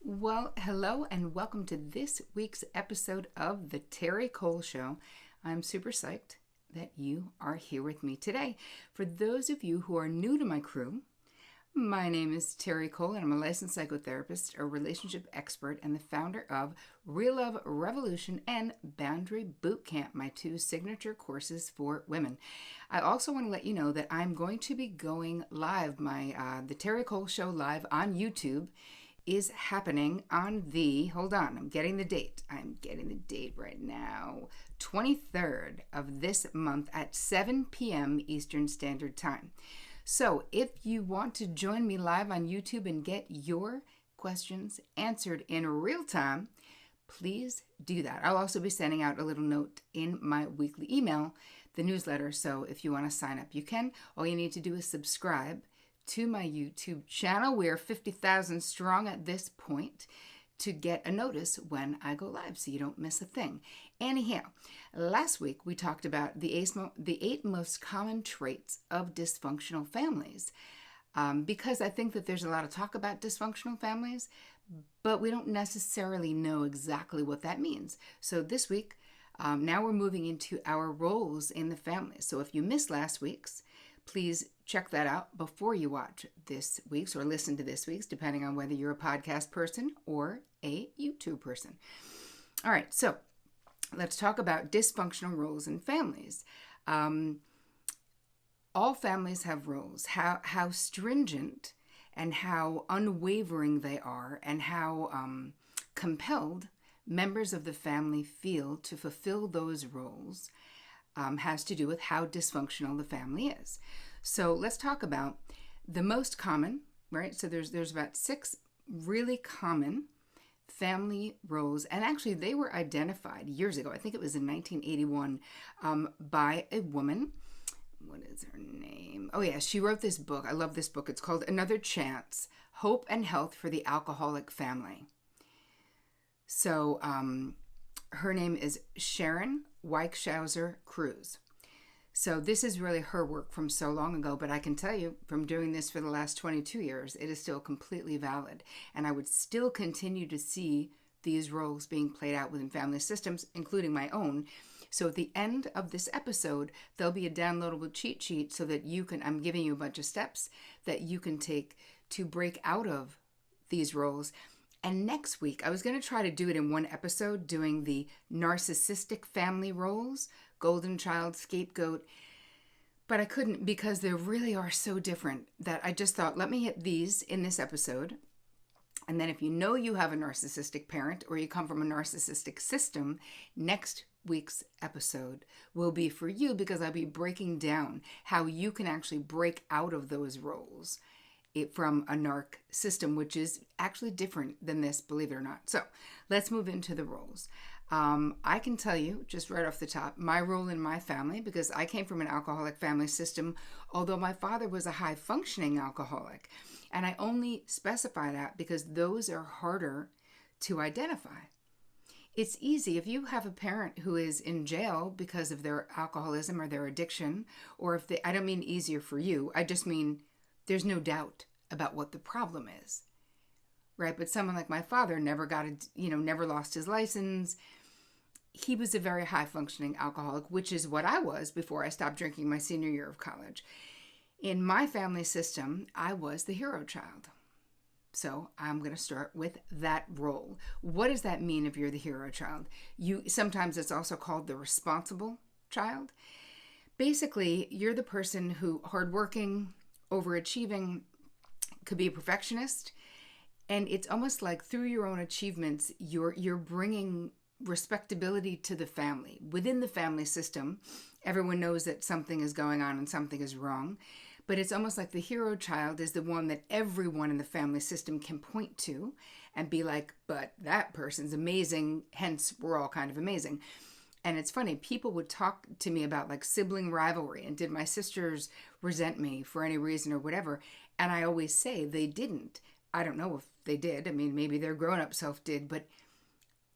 Well, hello and welcome to this week's episode of The Terri Cole Show. I'm super psyched that you are here with me today. For those of you who are new to my crew, my name is Terri Cole and I'm a licensed psychotherapist, a relationship expert, and the founder of Real Love Revolution and Boundary Bootcamp, my two signature courses for women. I also want to let you know that I'm going to be going live. The Terri Cole Show live on YouTube is happening on I'm getting the date right now, 23rd of this month at 7 p.m. Eastern Standard Time. So if you want to join me live on YouTube and get your questions answered in real time, please do that. I'll also be sending out a little note in my weekly email, the newsletter. So if you want to sign up, you can. All you need to do is subscribe to my YouTube channel. We're 50,000 strong at this point to get a notice when I go live so you don't miss a thing. Anyhow, last week we talked about the 8 most common traits of dysfunctional families because I think that there's a lot of talk about dysfunctional families, but we don't necessarily know exactly what that means. So this week, now we're moving into our roles in the family. So if you missed last week's, please check that out before you watch this week's or listen to this week's, depending on whether you're a podcast person or a YouTube person. All right, so let's talk about dysfunctional roles in families. All families have roles. How stringent and how unwavering they are and how compelled members of the family feel to fulfill those roles has to do with how dysfunctional the family is. So let's talk about the most common, right? So there's about 6 really common family roles, and actually they were identified years ago. I think it was in 1981 by a woman. What is her name? Oh yeah, she wrote this book. I love this book. It's called Another Chance: Hope and Health for the Alcoholic Family. So her name is Sharon Weichhauser Cruz. So this is really her work from so long ago, but I can tell you from doing this for the last 22 years, it is still completely valid. And I would still continue to see these roles being played out within family systems, including my own. So at the end of this episode, there'll be a downloadable cheat sheet so that I'm giving you a bunch of steps that you can take to break out of these roles. And next week, I was going to try to do it in one episode, doing the narcissistic family roles, golden child, scapegoat, but I couldn't because they really are so different that I just thought, let me hit these in this episode. And then if you know you have a narcissistic parent or you come from a narcissistic system, next week's episode will be for you because I'll be breaking down how you can actually break out of those roles from a narc system, which is actually different than this, believe it or not. So let's move into the roles. I can tell you just right off the top, my role in my family, because I came from an alcoholic family system, although my father was a high functioning alcoholic. And I only specify that because those are harder to identify. It's easy if you have a parent who is in jail because of their alcoholism or their addiction, or I don't mean easier for you, I just mean there's no doubt about what the problem is, right? But someone like my father never lost his license. He was a very high-functioning alcoholic, which is what I was before I stopped drinking my senior year of college. In my family system, I was the hero child. So I'm going to start with that role. What does that mean if you're the hero child? Sometimes it's also called the responsible child. Basically, you're the person who hardworking, overachieving, could be a perfectionist, and it's almost like through your own achievements you're bringing respectability to the family. Within the family system, everyone knows that something is going on and something is wrong, but it's almost like the hero child is the one that everyone in the family system can point to and be like, but that person's amazing, hence we're all kind of amazing. And it's funny, people would talk to me about like sibling rivalry and did my sisters resent me for any reason or whatever. And I always say they didn't. I don't know if they did. I mean, maybe their grown-up self did, but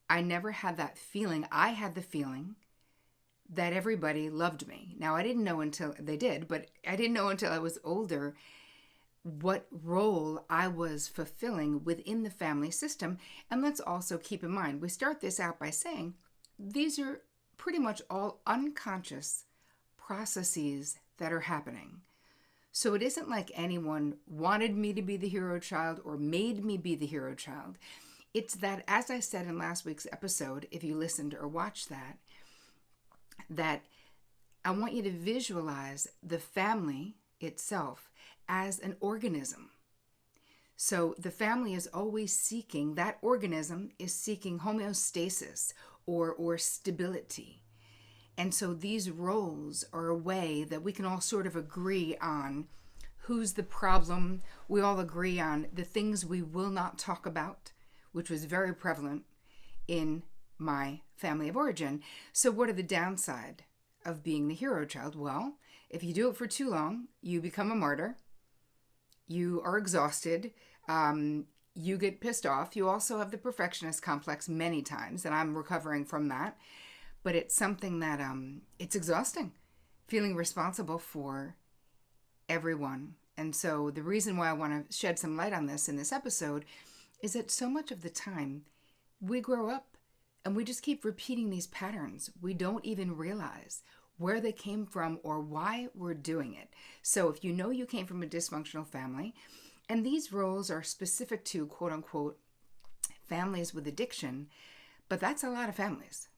I never had that feeling. I had the feeling that everybody loved me. Now, I didn't know until they did, but I didn't know until I was older what role I was fulfilling within the family system. And let's also keep in mind, we start this out by saying these are pretty much all unconscious processes that are happening. So it isn't like anyone wanted me to be the hero child or made me be the hero child. It's that, as I said in last week's episode, if you listened or watched that I want you to visualize the family itself as an organism. So the family is always seeking, that organism is seeking homeostasis or stability. And so these roles are a way that we can all sort of agree on who's the problem. We all agree on the things we will not talk about, which was very prevalent in my family of origin. So what are the downside of being the hero child? Well, if you do it for too long, you become a martyr. You are exhausted. You get pissed off. You also have the perfectionist complex many times, and I'm recovering from that. But it's something that it's exhausting, feeling responsible for everyone. And so the reason why I want to shed some light on this in this episode is that so much of the time we grow up and we just keep repeating these patterns. We don't even realize where they came from or why we're doing it. So if you know you came from a dysfunctional family, and these roles are specific to quote unquote families with addiction, but that's a lot of families.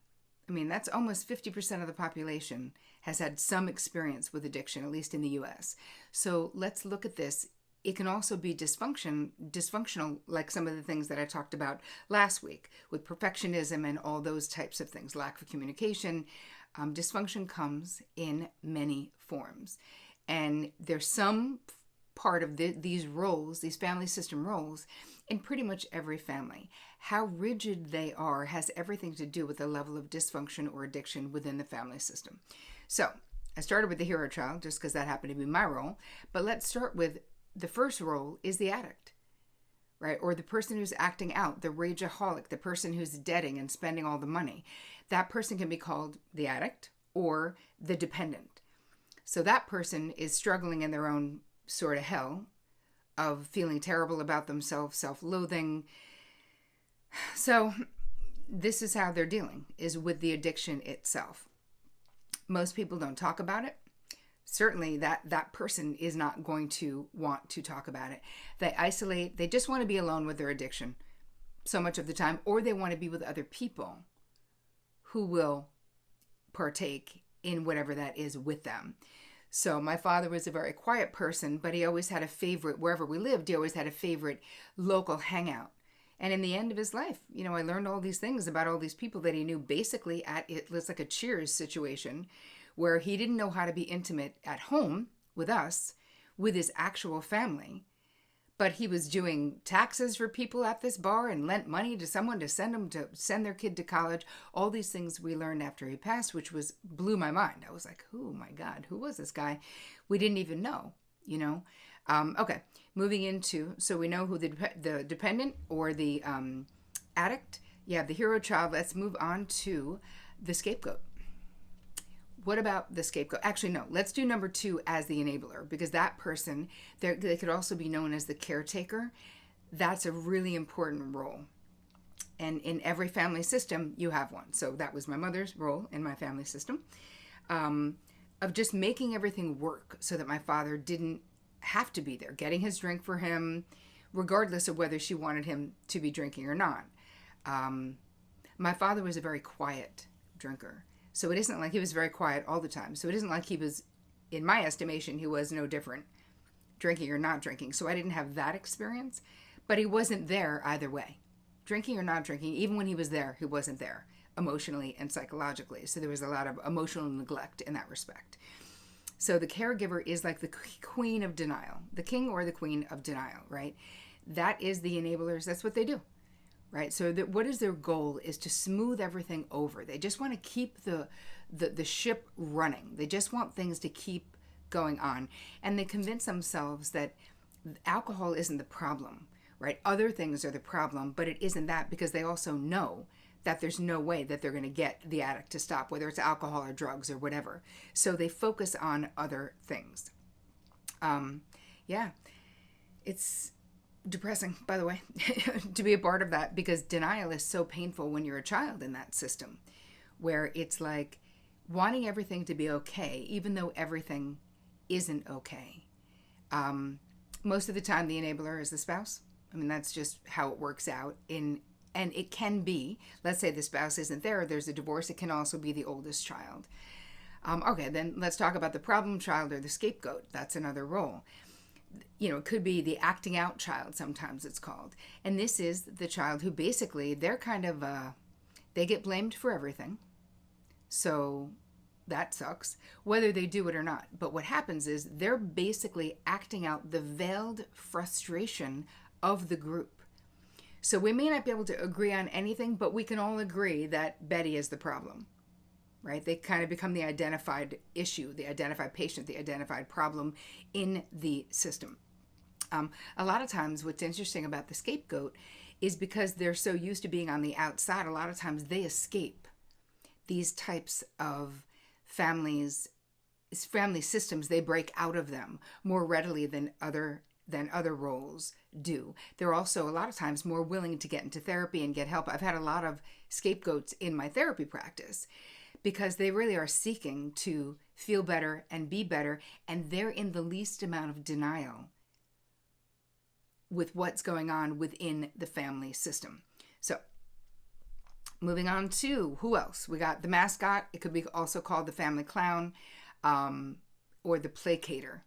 I mean, that's almost 50% of the population has had some experience with addiction, at least in the US. So let's look at this. It can also be dysfunctional, like some of the things that I talked about last week with perfectionism and all those types of things, lack of communication. Dysfunction comes in many forms. And there's some part of these roles, these family system roles, in pretty much every family. How rigid they are has everything to do with the level of dysfunction or addiction within the family system. So I started with the hero child just because that happened to be my role. But let's start with the first role is the addict, right? Or the person who's acting out, the rageaholic, the person who's deading and spending all the money. That person can be called the addict or the dependent. So that person is struggling in their own sort of hell of feeling terrible about themselves, self-loathing. So this is how they're dealing, is with the addiction itself. Most people don't talk about it. Certainly that person is not going to want to talk about it. They isolate. They just want to be alone with their addiction so much of the time, or they want to be with other people who will partake in whatever that is with them. So my father was a very quiet person, but he always had a favorite, wherever we lived, he always had a favorite local hangout. And in the end of his life, I learned all these things about all these people that he knew basically it was like a Cheers situation where he didn't know how to be intimate at home with us, with his actual family. But he was doing taxes for people at this bar and lent money to someone to send their kid to college. All these things we learned after he passed, which blew my mind. I was like, oh my God, who was this guy? We didn't even know, Okay, moving into, so we know who the dependent or the addict. You have the hero child. Let's move on to the scapegoat. What about the scapegoat? Actually, no, let's do number 2 as the enabler, because that person, they could also be known as the caretaker. That's a really important role. And in every family system, you have one. So that was my mother's role in my family system, of just making everything work so that my father didn't have to be there, getting his drink for him, regardless of whether she wanted him to be drinking or not. My father was a very quiet drinker. So it isn't like he was very quiet all the time. So it isn't like he was, in my estimation, he was no different drinking or not drinking. So I didn't have that experience, but he wasn't there either way. Drinking or not drinking, even when he was there, he wasn't there emotionally and psychologically. So there was a lot of emotional neglect in that respect. So the caregiver is like the queen of denial, the king or the queen of denial, right? That is the enablers. That's what they do. Right, so what is their goal is to smooth everything over. They just want to keep the ship running. They just want things to keep going on. And they convince themselves that alcohol isn't the problem, right? Other things are the problem, but it isn't that, because they also know that there's no way that they're going to get the addict to stop, whether it's alcohol or drugs or whatever. So they focus on other things. Yeah. It's depressing, by the way, to be a part of that, because denial is so painful when you're a child in that system, where it's like wanting everything to be okay, even though everything isn't okay. Most of the time, the enabler is the spouse. I mean, that's just how it works out. And it can be, let's say the spouse isn't there, there's a divorce, it can also be the oldest child. Okay, then let's talk about the problem child or the scapegoat. That's another role. It could be the acting out child, sometimes it's called. And this is the child who basically, they're kind of, they get blamed for everything. So that sucks, whether they do it or not. But what happens is they're basically acting out the veiled frustration of the group. So we may not be able to agree on anything, but we can all agree that Betty is the problem, right? They kind of become the identified issue, the identified patient, the identified problem in the system. A lot of times what's interesting about the scapegoat is because they're so used to being on the outside, a lot of times they escape these types of family systems. They break out of them more readily than other roles do. They're also a lot of times more willing to get into therapy and get help. I've had a lot of scapegoats in my therapy practice because they really are seeking to feel better and be better, and they're in the least amount of denial with what's going on within the family system. So moving on to who else? We got the mascot. It could be also called the family clown, or the placater.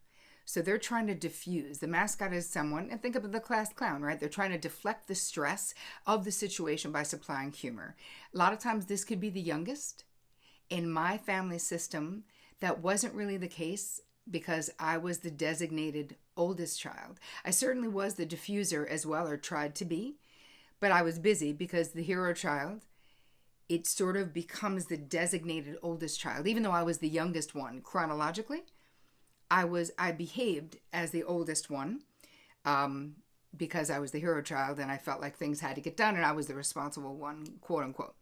So they're trying to diffuse. The mascot is someone, and think of the class clown, right? They're trying to deflect the stress of the situation by supplying humor. A lot of times this could be the youngest. In my family system, that wasn't really the case because I was the designated oldest child. I certainly was the diffuser as well, or tried to be, but I was busy because the hero child, it sort of becomes the designated oldest child. Even though I was the youngest one chronologically, I behaved as the oldest one because I was the hero child and I felt like things had to get done and I was the responsible one, quote unquote.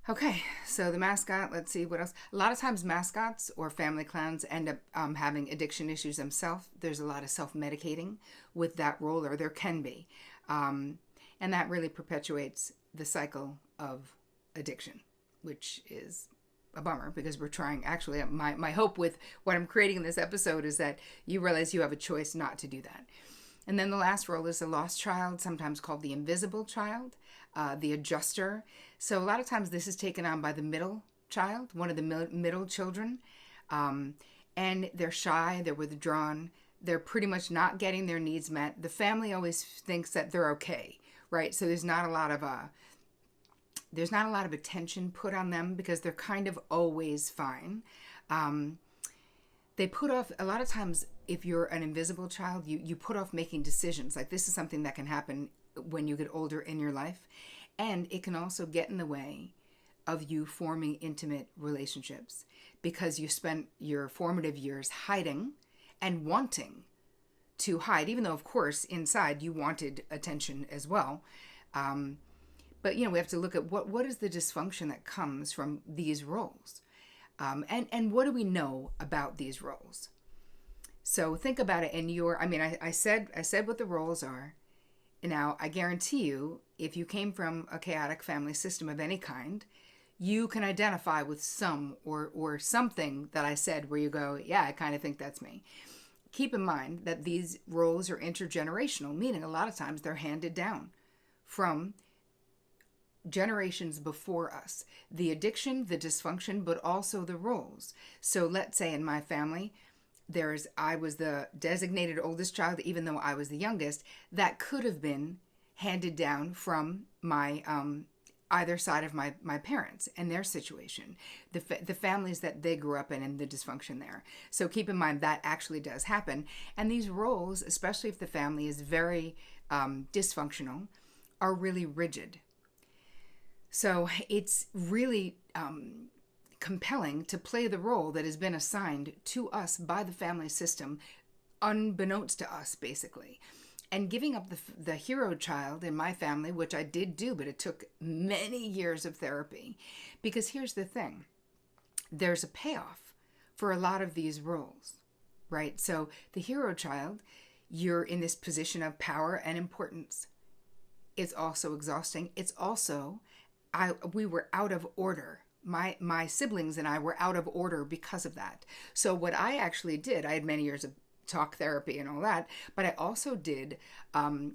Okay, so the mascot, let's see what else. A lot of times mascots or family clowns end up having addiction issues themselves. There's a lot of self-medicating with that role, or there can be. And that really perpetuates the cycle of addiction, which is a bummer because we're trying, actually, my hope with what I'm creating in this episode is that you realize you have a choice not to do that. And then the last role is the lost child, sometimes called the invisible child, the adjuster. So a lot of times this is taken on by the middle child, one of the middle children. And they're shy, they're withdrawn, they're pretty much not getting their needs met. The family always thinks that they're okay, right? So there's not a lot of attention put on them because they're kind of always fine. They put off, a lot of times, if you're an invisible child, you put off making decisions. Like, this is something that can happen when you get older in your life. And it can also get in the way of you forming intimate relationships because you spent your formative years hiding and wanting to hide, even though, of course, inside you wanted attention as well. But, we have to look at what is the dysfunction that comes from these roles. And what do we know about these roles? So think about it I said what the roles are. Now, I guarantee you, if you came from a chaotic family system of any kind, you can identify with some or something that I said where you go, yeah, I kind of think that's me. Keep in mind that these roles are intergenerational, meaning a lot of times they're handed down from generations before us. The addiction, the dysfunction, but also the roles. So let's say in my family, I was the designated oldest child, even though I was the youngest. That could have been handed down from my either side of my parents and their situation, the families that they grew up in and the dysfunction there. So keep in mind that actually does happen. And these roles, especially if the family is very dysfunctional, are really rigid. So it's really compelling to play the role that has been assigned to us by the family system, unbeknownst to us, basically. And giving up the hero child in my family, which I did do, but it took many years of therapy. Because here's the thing. There's a payoff for a lot of these roles, right? So the hero child, you're in this position of power and importance. It's also exhausting. It's also, we were out of order. My siblings and I were out of order because of that. So what I actually did, I had many years of talk therapy and all that, but I also did family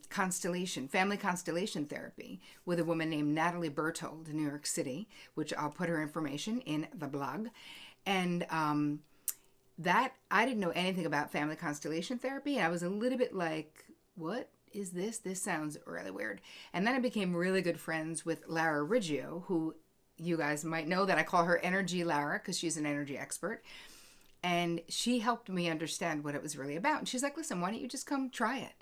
constellation therapy with a woman named Natalie Berthold in New York City, which I'll put her information in the blog. And that, I didn't know anything about family constellation therapy. I was a little bit like, what is this? This sounds really weird. And then I became really good friends with Lara Riggio, who you guys might know that I call her Energy Lara because she's an energy expert. And she helped me understand what it was really about. And she's like, listen, why don't you just come try it?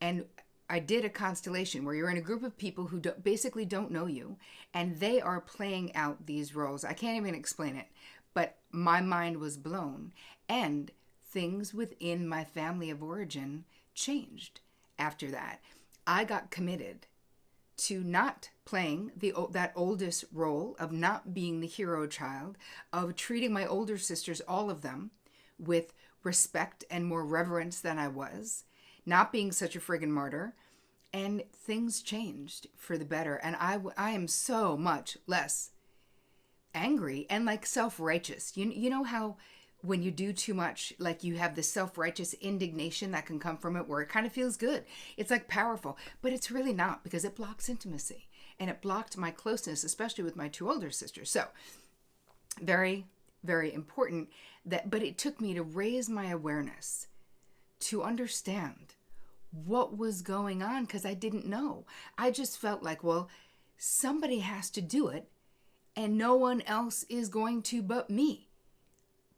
And I did a constellation where you're in a group of people who basically don't know you, and they are playing out these roles. I can't even explain it, but my mind was blown. And things within my family of origin changed after that. I got committed to not playing that oldest role of not being the hero child, of treating my older sisters, all of them, with respect and more reverence than I was, not being such a friggin' martyr. And things changed for the better. And I am so much less angry and like self-righteous. You know how when you do too much, like you have this self-righteous indignation that can come from it where it kind of feels good. It's like powerful, but it's really not, because it blocks intimacy and it blocked my closeness, especially with my two older sisters. So very, very important but it took me to raise my awareness to understand what was going on, because I didn't know. I just felt like, well, somebody has to do it and no one else is going to but me.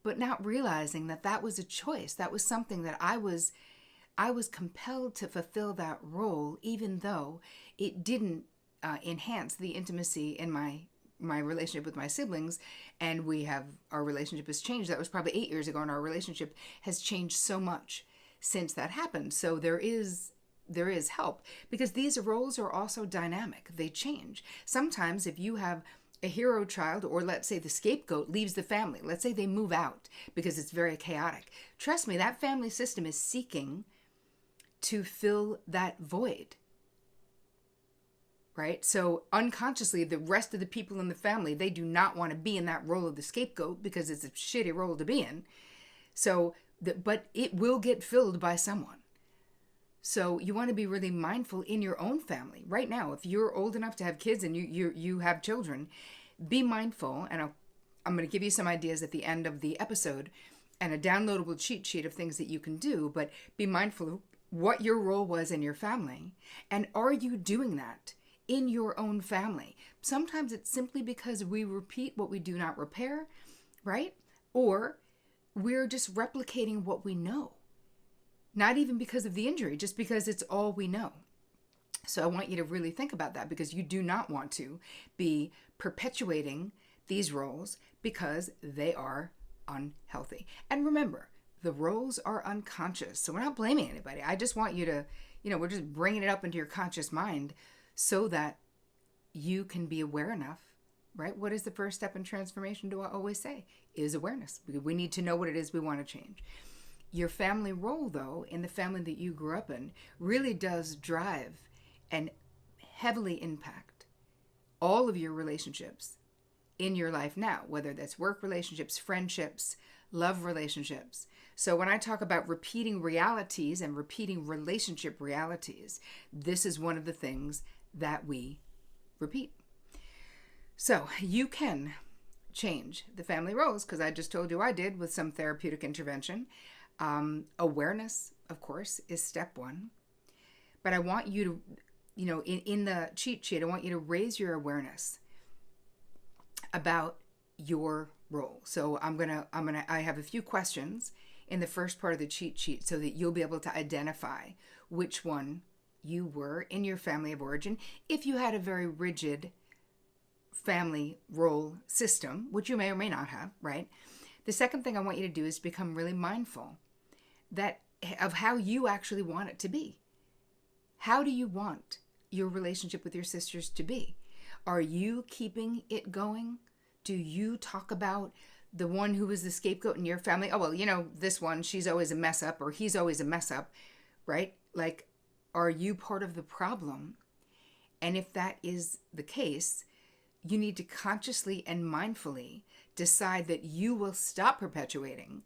But not realizing that that was a choice. That was something that I was compelled to fulfill that role, even though it didn't enhance the intimacy in my relationship with my siblings. And our relationship has changed. That was probably 8 years ago, and our relationship has changed so much since that happened. So there is help, because these roles are also dynamic. They change. Sometimes if you have a hero child, or let's say the scapegoat leaves the family, let's say they move out because it's very chaotic. Trust me, that family system is seeking to fill that void, right? So unconsciously, the rest of the people in the family, they do not want to be in that role of the scapegoat because it's a shitty role to be in. So, but it will get filled by someone. So you want to be really mindful in your own family right now. If you're old enough to have kids and you have children, be mindful. And I'm going to give you some ideas at the end of the episode and a downloadable cheat sheet of things that you can do. But be mindful of what your role was in your family. And are you doing that in your own family? Sometimes it's simply because we repeat what we do not repair, right? Or we're just replicating what we know. Not even because of the injury, just because it's all we know. So I want you to really think about that, because you do not want to be perpetuating these roles because they are unhealthy. And remember, the roles are unconscious. So we're not blaming anybody. I just want you to, we're just bringing it up into your conscious mind so that you can be aware enough, right? What is the first step in transformation, do I always say? Is awareness. We need to know what it is we want to change. Your family role, though, in the family that you grew up in, really does drive and heavily impact all of your relationships in your life now, whether that's work relationships, friendships, love relationships. So when I talk about repeating realities and repeating relationship realities, this is one of the things that we repeat. So you can change the family roles, because I just told you I did with some therapeutic intervention. Awareness, of course, is step one. But I want you to, in the cheat sheet, I want you to raise your awareness about your role. So I have a few questions in the first part of the cheat sheet so that you'll be able to identify which one you were in your family of origin. If you had a very rigid family role system, which you may or may not have, right? The second thing I want you to do is become really mindful of how you actually want it to be. How do you want your relationship with your sisters to be? Are you keeping it going? Do you talk about the one who was the scapegoat in your family. Oh, well, this one, she's always a mess up, or he's always a mess up, right? Like, are you part of the problem? And if that is the case, you need to consciously and mindfully decide that you will stop perpetuating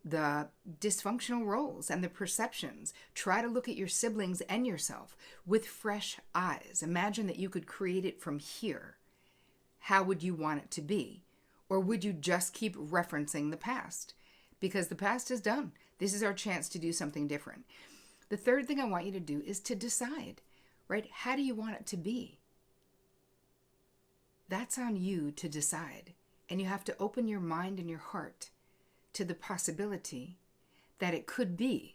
the dysfunctional roles and the perceptions. Try to look at your siblings and yourself with fresh eyes. Imagine that you could create it from here. How would you want it to be? Or would you just keep referencing the past? Because the past is done. This is our chance to do something different. The third thing I want you to do is to decide, right? How do you want it to be? That's on you to decide. And you have to open your mind and your heart to the possibility that it could be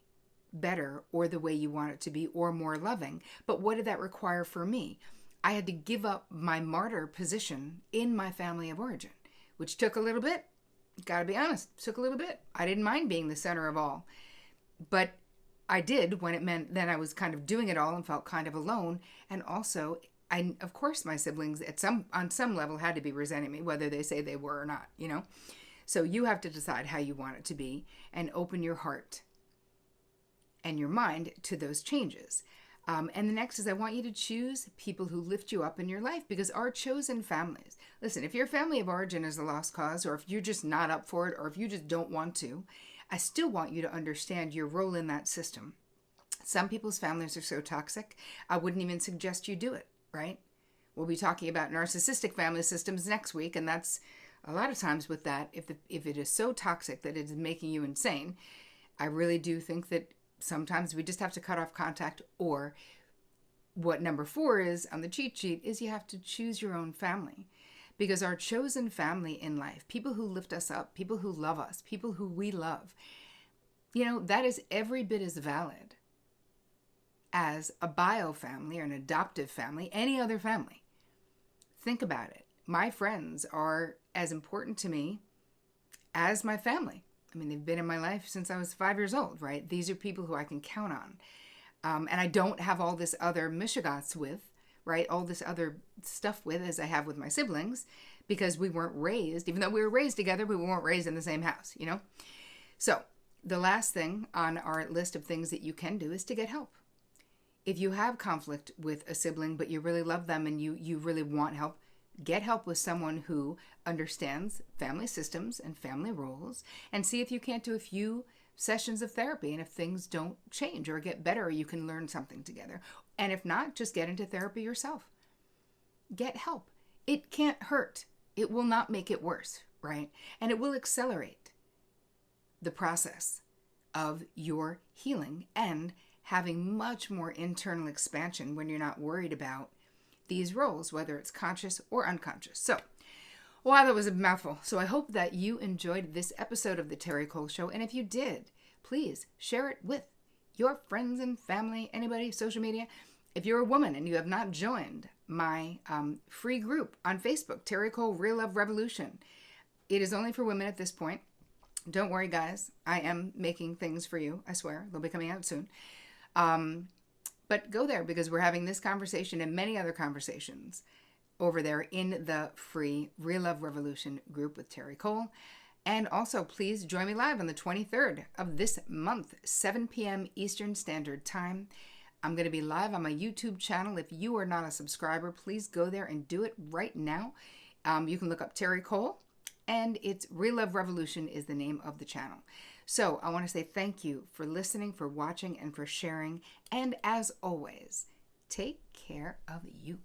better, or the way you want it to be, or more loving. But what did that require for me? I had to give up my martyr position in my family of origin, which took a little bit. Gotta be honest, took a little bit. I didn't mind being the center of all. But I did when it meant then I was kind of doing it all and felt kind of alone. And also, of course, my siblings on some level had to be resenting me, whether they say they were or not, So you have to decide how you want it to be and open your heart and your mind to those changes. And the next is I want you to choose people who lift you up in your life, because our chosen families, listen, if your family of origin is a lost cause, or if you're just not up for it, or if you just don't want to, I still want you to understand your role in that system. Some people's families are so toxic, I wouldn't even suggest you do it, right? We'll be talking about narcissistic family systems next week, and that's a lot of times with that, if it is so toxic that it is making you insane, I really do think that sometimes we just have to cut off contact. Or what number 4 is on the cheat sheet is you have to choose your own family. Because our chosen family in life, people who lift us up, people who love us, people who we love, that is every bit as valid as a bio family or an adoptive family, any other family. Think about it. My friends are as important to me as my family. I mean, they've been in my life since I was 5 years old, right? These are people who I can count on. And I don't have all this other mishigots with, right? All this other stuff with, as I have with my siblings, because we weren't raised, even though we were raised together, we weren't raised in the same house, So the last thing on our list of things that you can do is to get help. If you have conflict with a sibling, but you really love them and you really want help, get help with someone who understands family systems and family roles, and see if you can't do a few sessions of therapy. And if things don't change or get better, you can learn something together. And if not, just get into therapy yourself. Get help. It can't hurt. It will not make it worse, right? And it will accelerate the process of your healing and having much more internal expansion when you're not worried about these roles, whether it's conscious or unconscious. So, wow, that was a mouthful. So I hope that you enjoyed this episode of the Terri Cole Show. And if you did, please share it with your friends and family, anybody, social media. If you're a woman and you have not joined my free group on Facebook, Terri Cole Real Love Revolution, it is only for women at this point. Don't worry, guys. I am making things for you. I swear. They'll be coming out soon. But go there, because we're having this conversation and many other conversations over there in the free Real Love Revolution group with Terri Cole. And also, please join me live on the 23rd of this month, 7 p.m. Eastern Standard Time. I'm going to be live on my YouTube channel. If you are not a subscriber, please go there and do it right now. You can look up Terri Cole, and it's Real Love Revolution is the name of the channel. So I want to say thank you for listening, for watching, and for sharing. And as always, take care of you.